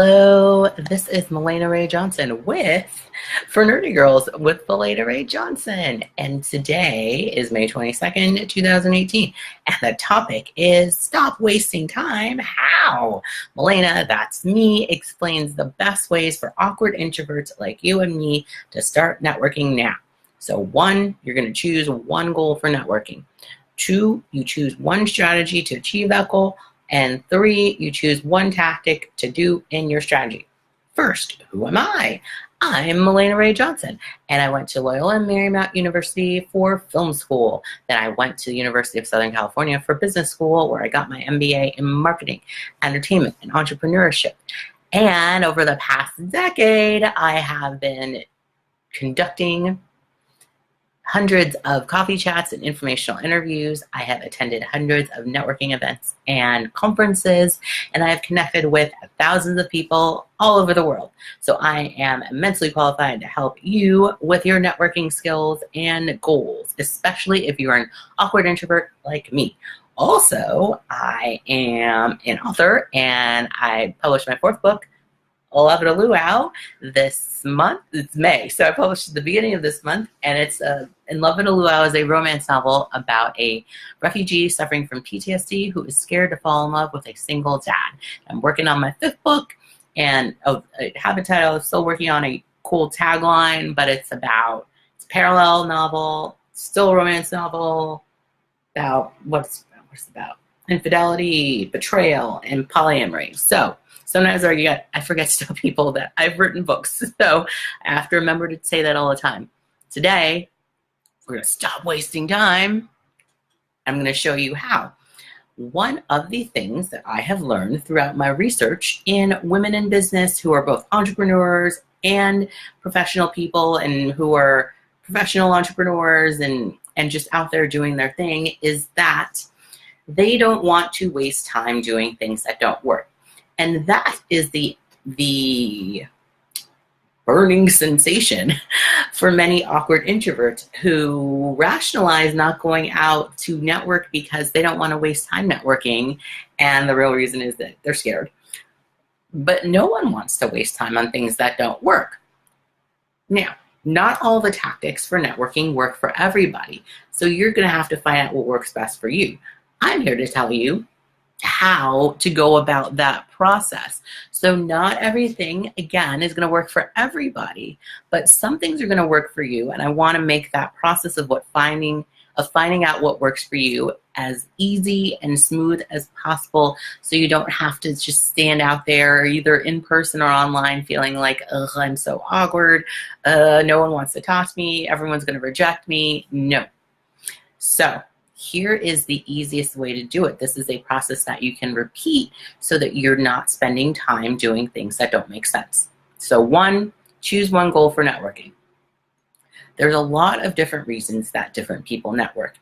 Hello, this is Mahlena Ray Johnson for Nerdy Girls with Mahlena Ray Johnson. And today is May 22nd, 2018. And the topic is Stop Wasting Time. How? Mahlena, that's me, explains the best ways for awkward introverts like you and me to start networking now. So 1, you're going to choose one goal for networking. 2, you choose one strategy to achieve that goal. And 3, you choose one tactic to do in your strategy. First, who am I? I'm Mahlena Ray Johnson, and I went to Loyola Marymount University for film school. Then I went to the University of Southern California for business school, where I got my MBA in marketing, entertainment, and entrepreneurship. And over the past decade, I have been conducting hundreds of coffee chats and informational interviews. I have attended hundreds of networking events and conferences, and I have connected with thousands of people all over the world. So I am immensely qualified to help you with your networking skills and goals, especially if you're an awkward introvert like me. Also, I am an author, and I published my 4th book, Love It a Luau, this month. It's May, so I published at the beginning of this month, and it's In Love It a Luau is a romance novel about a refugee suffering from PTSD who is scared to fall in love with a single dad. I'm working on my 5th book, and Habitat, I was still working on a cool tagline, but it's a parallel novel, still a romance novel about what's it about? Infidelity, betrayal, and polyamory. So sometimes I forget to tell people that I've written books, so I have to remember to say that all the time. Today, we're going to stop wasting time. I'm going to show you how. One of the things that I have learned throughout my research in women in business who are both entrepreneurs and professional people, and who are professional entrepreneurs and just out there doing their thing, is that they don't want to waste time doing things that don't work. And that is the burning sensation for many awkward introverts who rationalize not going out to network because they don't want to waste time networking. And the real reason is that they're scared. But no one wants to waste time on things that don't work. Now, not all the tactics for networking work for everybody. So you're going to have to find out what works best for you. I'm here to tell you how to go about that process. So not everything, again, is going to work for everybody, but some things are going to work for you. And I want to make that process of finding out what works for you as easy and smooth as possible, so you don't have to just stand out there either in person or online feeling like, ugh, I'm so awkward. No one wants to talk to me. Everyone's going to reject me. No. So here is the easiest way to do it. This is a process that you can repeat so that you're not spending time doing things that don't make sense. So 1, choose one goal for networking. There's a lot of different reasons that different people network.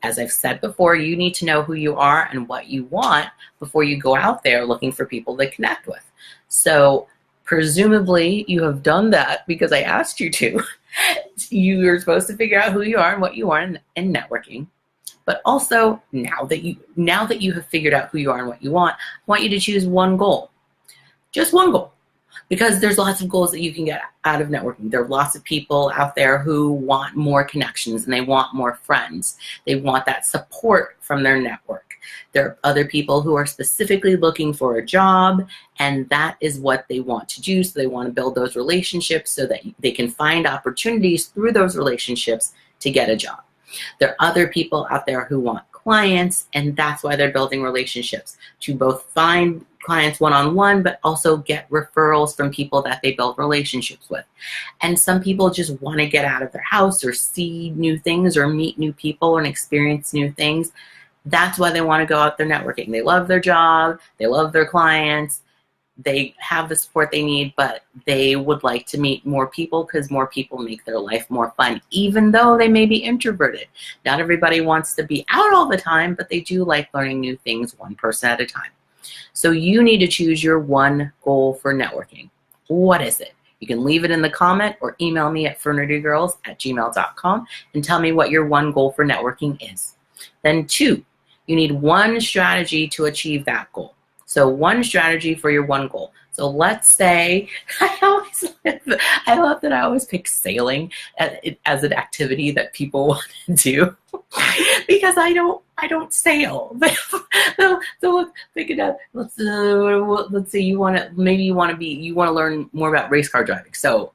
As I've said before, you need to know who you are and what you want before you go out there looking for people to connect with. So presumably you have done that because I asked you to. You're supposed to figure out who you are and what you want in networking. But also, now that you have figured out who you are and what you want, I want you to choose one goal. Just one goal. Because there's lots of goals that you can get out of networking. There are lots of people out there who want more connections and they want more friends. They want that support from their network. There are other people who are specifically looking for a job, and that is what they want to do. So they want to build those relationships so that they can find opportunities through those relationships to get a job. There are other people out there who want clients, and that's why they're building relationships, to both find clients one-on-one, but also get referrals from people that they build relationships with. And some people just want to get out of their house or see new things or meet new people and experience new things. That's why they want to go out there networking. They love their job, they love their clients, they have the support they need, but they would like to meet more people because more people make their life more fun, even though they may be introverted. Not everybody wants to be out all the time, but they do like learning new things one person at a time. So you need to choose your one goal for networking. What is it? You can leave it in the comment or email me at fernerdygirls@gmail.com and tell me what your one goal for networking is. Then 2, you need one strategy to achieve that goal. So one strategy for your one goal. So let's say, I love that I always pick sailing as an activity that people want to do because I don't sail. So pick it up. Let's say you want to learn more about race car driving. So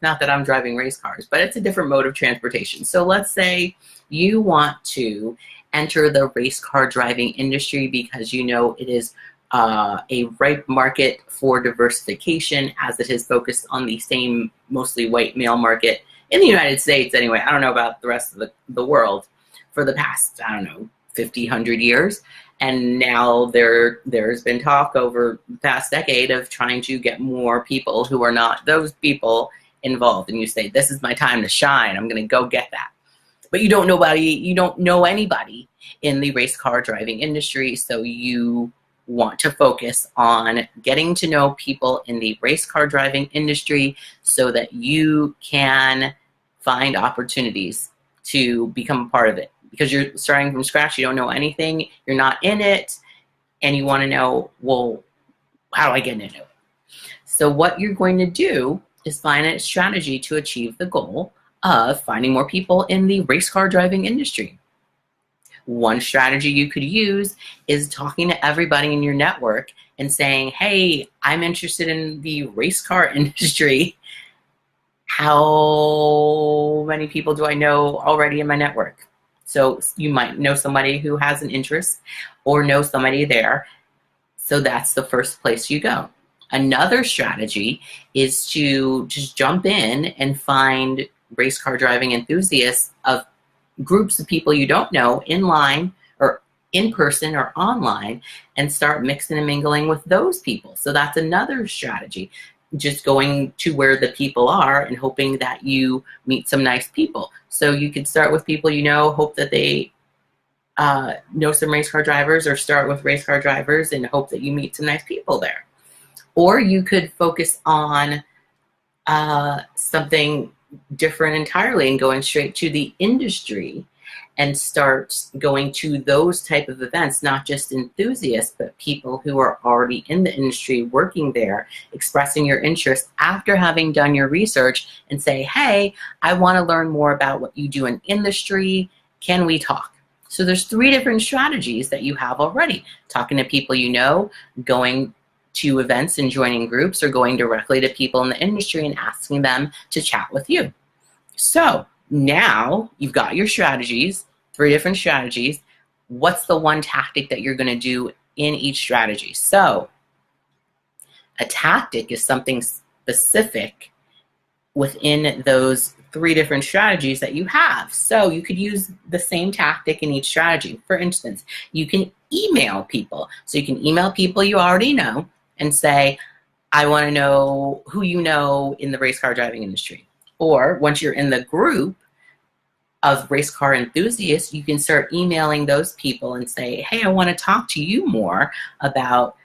not that I'm driving race cars, but it's a different mode of transportation. So let's say you want to enter the race car driving industry because you know it is a ripe market for diversification, as it is focused on the same mostly white male market in the United States anyway. I don't know about the rest of the world for the past, I don't know, 50, 100 years. And now there's been talk over the past decade of trying to get more people who are not those people involved. And you say, this is my time to shine. I'm going to go get that. But you don't know anybody in the race car driving industry, so you want to focus on getting to know people in the race car driving industry so that you can find opportunities to become a part of it. Because you're starting from scratch, you don't know anything, you're not in it, and you want to know, well, how do I get into it? So what you're going to do is find a strategy to achieve the goal of finding more people in the race car driving industry. One strategy you could use is talking to everybody in your network and saying, hey, I'm interested in the race car industry. How many people do I know already in my network? So you might know somebody who has an interest or know somebody there. So that's the first place you go. Another strategy is to just jump in and find race car driving enthusiasts of groups of people you don't know in line or in person or online, and start mixing and mingling with those people. So that's another strategy, just going to where the people are and hoping that you meet some nice people. So you could start with people you know, hope that they know some race car drivers, or start with race car drivers and hope that you meet some nice people there. Or you could focus on something different entirely and going straight to the industry and start going to those type of events, not just enthusiasts, but people who are already in the industry working there, expressing your interest after having done your research and say, hey, I want to learn more about what you do in industry. Can we talk? So there's 3 different strategies that you have already: talking to people you know, going to events and joining groups, or going directly to people in the industry and asking them to chat with you. So now you've got your strategies, 3 different strategies. What's the one tactic that you're going to do in each strategy? So a tactic is something specific within those 3 different strategies that you have. So you could use the same tactic in each strategy. For instance, you can email people. So you can email people you already know and say, I want to know who you know in the race car driving industry. Or once you're in the group of race car enthusiasts, you can start emailing those people and say, hey, I want to talk to you more about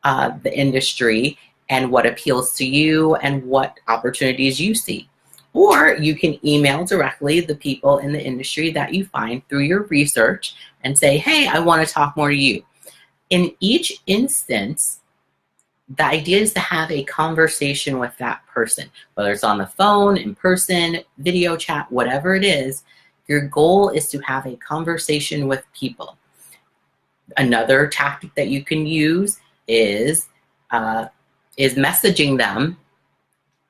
the industry and what appeals to you and what opportunities you see. Or you can email directly the people in the industry that you find through your research and say, hey, I want to talk more to you. In each instance, the idea is to have a conversation with that person, whether it's on the phone, in person, video chat, whatever it is. Your goal is to have a conversation with people. Another tactic that you can use is messaging them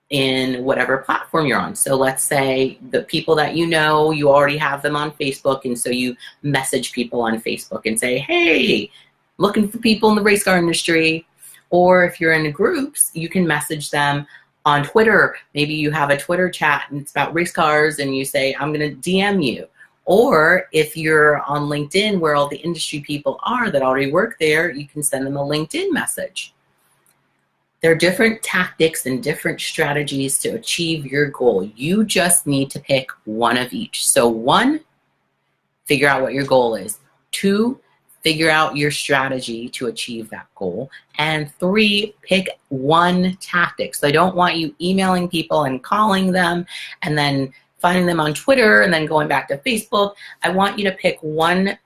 in whatever platform you're on. So let's say the people that you know, you already have them on Facebook, and so you message people on Facebook and say, hey, looking for people in the race car industry. Or if you're in groups, you can message them on Twitter. Maybe you have a Twitter chat and it's about race cars and you say, I'm going to DM you. Or if you're on LinkedIn, where all the industry people are that already work there, you can send them a LinkedIn message. There are different tactics and different strategies to achieve your goal. You just need to pick one of each. So 1, figure out what your goal is. 2, figure out your strategy to achieve that goal. And 3, pick one tactic. So I don't want you emailing people and calling them and then finding them on Twitter and then going back to Facebook. I want you to pick one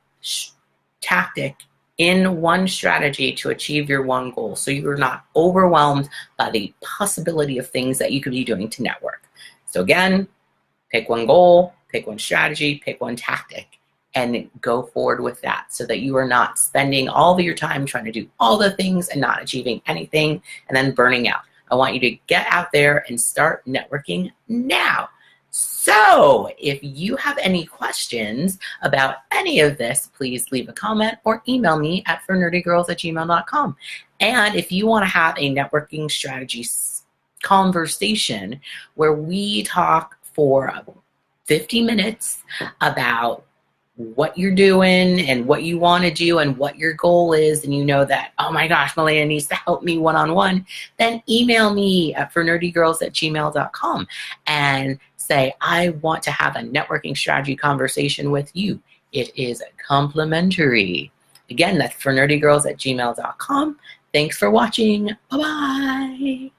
tactic in one strategy to achieve your one goal, so you're not overwhelmed by the possibility of things that you could be doing to network. So again, pick one goal, pick one strategy, pick one tactic, and go forward with that so that you are not spending all of your time trying to do all the things and not achieving anything and then burning out. I want you to get out there and start networking now. So if you have any questions about any of this, please leave a comment or email me at fornerdygirls@gmail.com. And if you want to have a networking strategy conversation where we talk for 50 minutes about what you're doing and what you want to do and what your goal is, and you know that, oh my gosh, Mahlena needs to help me one-on-one, then email me at fornerdygirls@gmail.com and say, I want to have a networking strategy conversation with you. It is complimentary. Again, that's fornerdygirls@gmail.com. Thanks for watching. Bye-bye.